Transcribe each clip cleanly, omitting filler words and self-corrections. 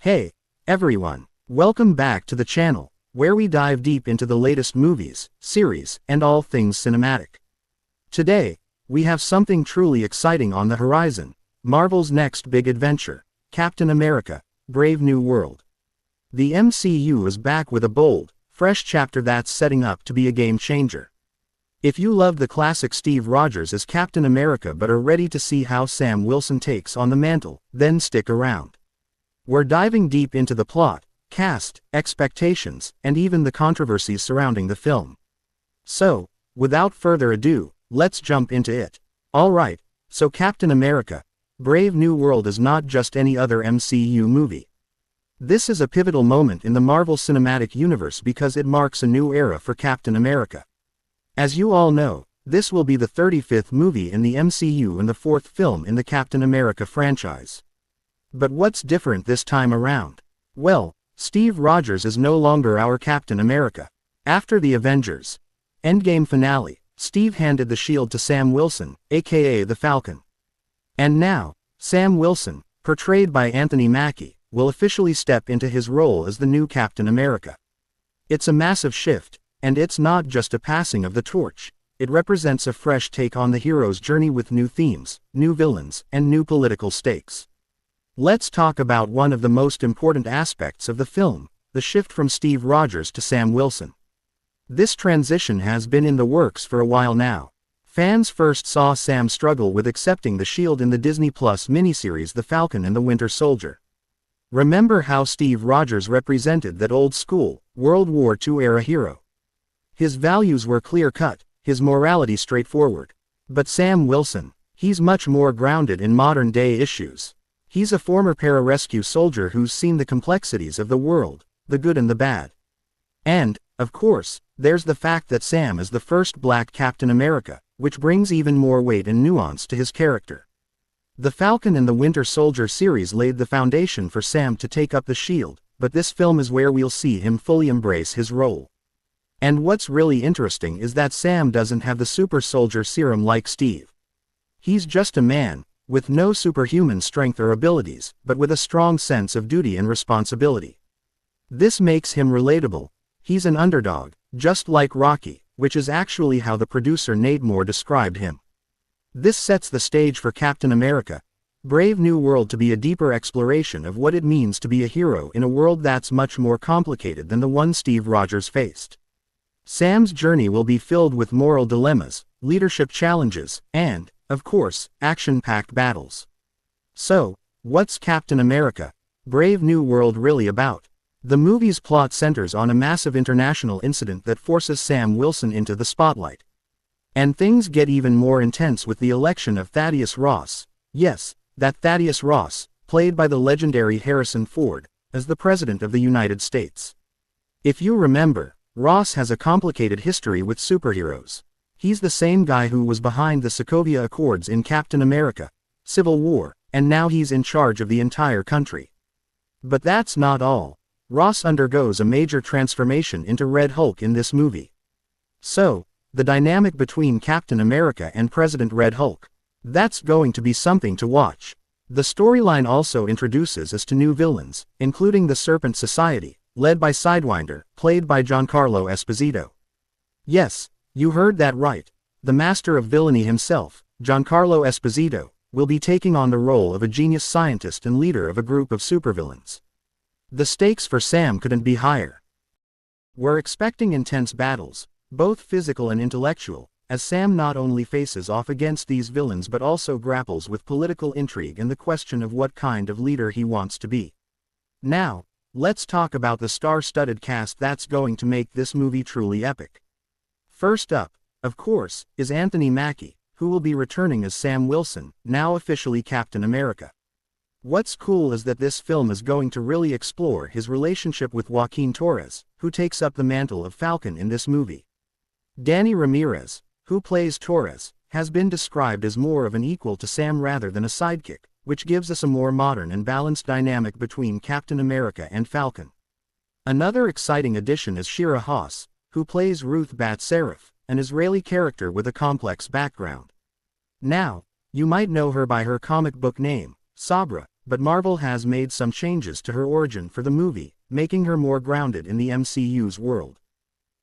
Hey, everyone, welcome back to the channel, where we dive deep into the latest movies, series, and all things cinematic. Today, we have something truly exciting on the horizon, Marvel's next big adventure, Captain America, Brave New World. The MCU is back with a bold, fresh chapter that's setting up to be a game changer. If you loved the classic Steve Rogers as Captain America but are ready to see how Sam Wilson takes on the mantle, then stick around. We're diving deep into the plot, cast, expectations, and even the controversies surrounding the film. So, without further ado, let's jump into it. Alright, so Captain America, Brave New World is not just any other MCU movie. This is a pivotal moment in the Marvel Cinematic Universe because it marks a new era for Captain America. As you all know, this will be the 35th movie in the MCU and the 4th film in the Captain America franchise. But what's different this time around? Well, Steve Rogers is no longer our Captain America. After the Avengers Endgame finale, Steve handed the shield to Sam Wilson, aka the Falcon. And now, Sam Wilson, portrayed by Anthony Mackie, will officially step into his role as the new Captain America. It's a massive shift, and it's not just a passing of the torch. It represents a fresh take on the hero's journey with new themes, new villains, and new political stakes. Let's talk about one of the most important aspects of the film, the shift from Steve Rogers to Sam Wilson. This transition has been in the works for a while now. Fans first saw Sam struggle with accepting the shield in the Disney Plus miniseries The Falcon and the Winter Soldier. Remember how Steve Rogers represented that old-school, World War II-era hero? His values were clear-cut, his morality straightforward. But Sam Wilson, he's much more grounded in modern-day issues. He's a former pararescue soldier who's seen the complexities of the world, the good and the bad. And, of course, there's the fact that Sam is the first black Captain America, which brings even more weight and nuance to his character. The Falcon and the Winter Soldier series laid the foundation for Sam to take up the shield, but this film is where we'll see him fully embrace his role. And what's really interesting is that Sam doesn't have the super soldier serum like Steve. He's just a man, with no superhuman strength or abilities, but with a strong sense of duty and responsibility. This makes him relatable. He's an underdog, just like Rocky, which is actually how the producer Nate Moore described him. This sets the stage for Captain America, Brave New World to be a deeper exploration of what it means to be a hero in a world that's much more complicated than the one Steve Rogers faced. Sam's journey will be filled with moral dilemmas, leadership challenges, and, of course, action-packed battles. So, what's Captain America, Brave New World really about? The movie's plot centers on a massive international incident that forces Sam Wilson into the spotlight. And things get even more intense with the election of Thaddeus Ross. Yes, that Thaddeus Ross, played by the legendary Harrison Ford, as the President of the United States. If you remember, Ross has a complicated history with superheroes. He's the same guy who was behind the Sokovia Accords in Captain America, Civil War, and now he's in charge of the entire country. But that's not all. Ross undergoes a major transformation into Red Hulk in this movie. So, the dynamic between Captain America and President Red Hulk, that's going to be something to watch. The storyline also introduces us to new villains, including the Serpent Society, led by Sidewinder, played by Giancarlo Esposito. Yes, you heard that right. The master of villainy himself, Giancarlo Esposito, will be taking on the role of a genius scientist and leader of a group of supervillains. The stakes for Sam couldn't be higher. We're expecting intense battles, both physical and intellectual, as Sam not only faces off against these villains but also grapples with political intrigue and the question of what kind of leader he wants to be. Now, let's talk about the star-studded cast that's going to make this movie truly epic. First up, of course, is Anthony Mackie, who will be returning as Sam Wilson, now officially Captain America. What's cool is that this film is going to really explore his relationship with Joaquin Torres, who takes up the mantle of Falcon in this movie. Danny Ramirez, who plays Torres, has been described as more of an equal to Sam rather than a sidekick, which gives us a more modern and balanced dynamic between Captain America and Falcon. Another exciting addition is Shira Haas, who plays Ruth Bat Sarif, an Israeli character with a complex background. Now, you might know her by her comic book name, Sabra, but Marvel has made some changes to her origin for the movie, making her more grounded in the MCU's world.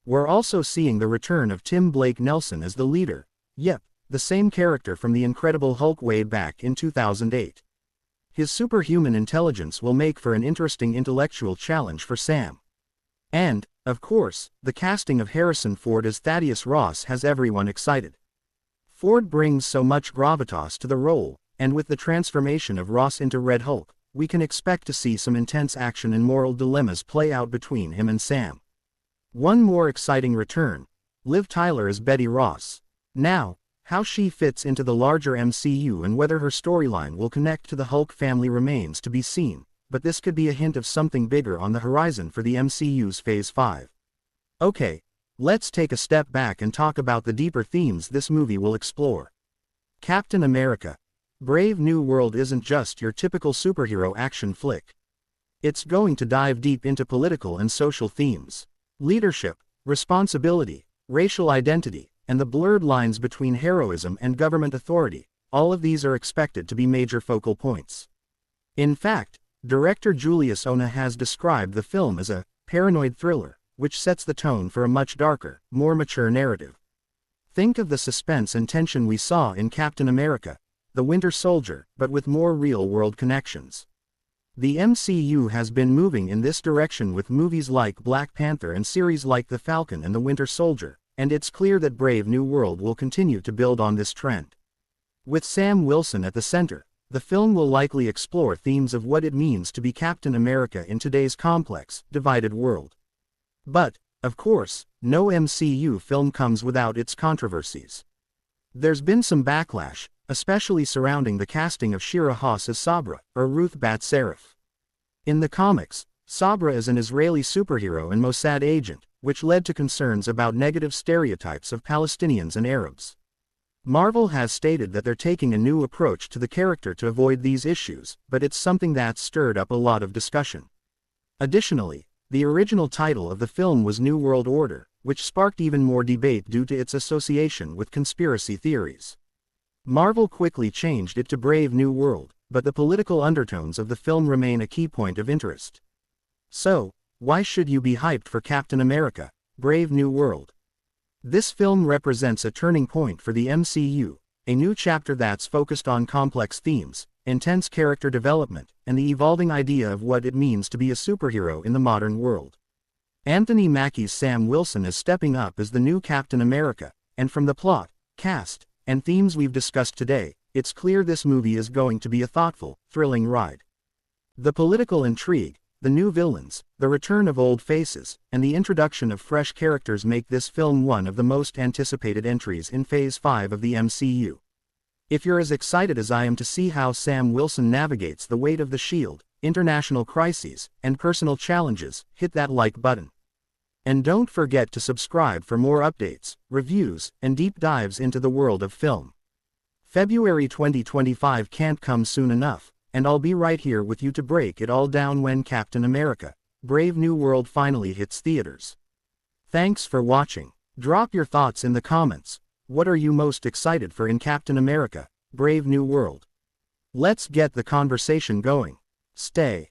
We're also seeing the return of Tim Blake Nelson as the leader. Yep, the same character from The Incredible Hulk way back in 2008. His superhuman intelligence will make for an interesting intellectual challenge for Sam. And, of course, the casting of Harrison Ford as Thaddeus Ross has everyone excited. Ford brings so much gravitas to the role, and with the transformation of Ross into Red Hulk, we can expect to see some intense action and moral dilemmas play out between him and Sam. One more exciting return: Liv Tyler as Betty Ross. Now, how she fits into the larger MCU and whether her storyline will connect to the Hulk family remains to be seen, but this could be a hint of something bigger on the horizon for the MCU's Phase 5. Okay, let's take a step back and talk about the deeper themes this movie will explore. Captain America: Brave New World isn't just your typical superhero action flick. It's going to dive deep into political and social themes. Leadership, responsibility, racial identity, and the blurred lines between heroism and government authority, all of these are expected to be major focal points. In fact, director Julius Onah has described the film as a paranoid thriller, which sets the tone for a much darker, more mature narrative. Think of the suspense and tension we saw in Captain America: The Winter Soldier, but with more real-world connections. The MCU has been moving in this direction with movies like Black Panther and series like The Falcon and The Winter Soldier, and it's clear that Brave New World will continue to build on this trend. With Sam Wilson at the center, the film will likely explore themes of what it means to be Captain America in today's complex, divided world. But, of course, no MCU film comes without its controversies. There's been some backlash, especially surrounding the casting of Shira Haas as Sabra, or Ruth Bat Sarif. In the comics, Sabra is an Israeli superhero and Mossad agent, which led to concerns about negative stereotypes of Palestinians and Arabs. Marvel has stated that they're taking a new approach to the character to avoid these issues, but it's something that's stirred up a lot of discussion. Additionally, the original title of the film was New World Order, which sparked even more debate due to its association with conspiracy theories. Marvel quickly changed it to Brave New World, but the political undertones of the film remain a key point of interest. So, why should you be hyped for Captain America: Brave New World? This film represents a turning point for the MCU, a new chapter that's focused on complex themes, intense character development, and the evolving idea of what it means to be a superhero in the modern world. Anthony Mackie's Sam Wilson is stepping up as the new Captain America, and from the plot, cast, and themes we've discussed today, it's clear this movie is going to be a thoughtful, thrilling ride. The political intrigue, the new villains, the return of old faces, and the introduction of fresh characters make this film one of the most anticipated entries in Phase 5 of the MCU. If you're as excited as I am to see how Sam Wilson navigates the weight of the Shield, international crises, and personal challenges, hit that like button. And don't forget to subscribe for more updates, reviews, and deep dives into the world of film. February 2025 can't come soon enough, and I'll be right here with you to break it all down when Captain America: Brave New World finally hits theaters. Thanks for watching. Drop your thoughts in the comments. What are you most excited for in Captain America: Brave New World? Let's get the conversation going. Stay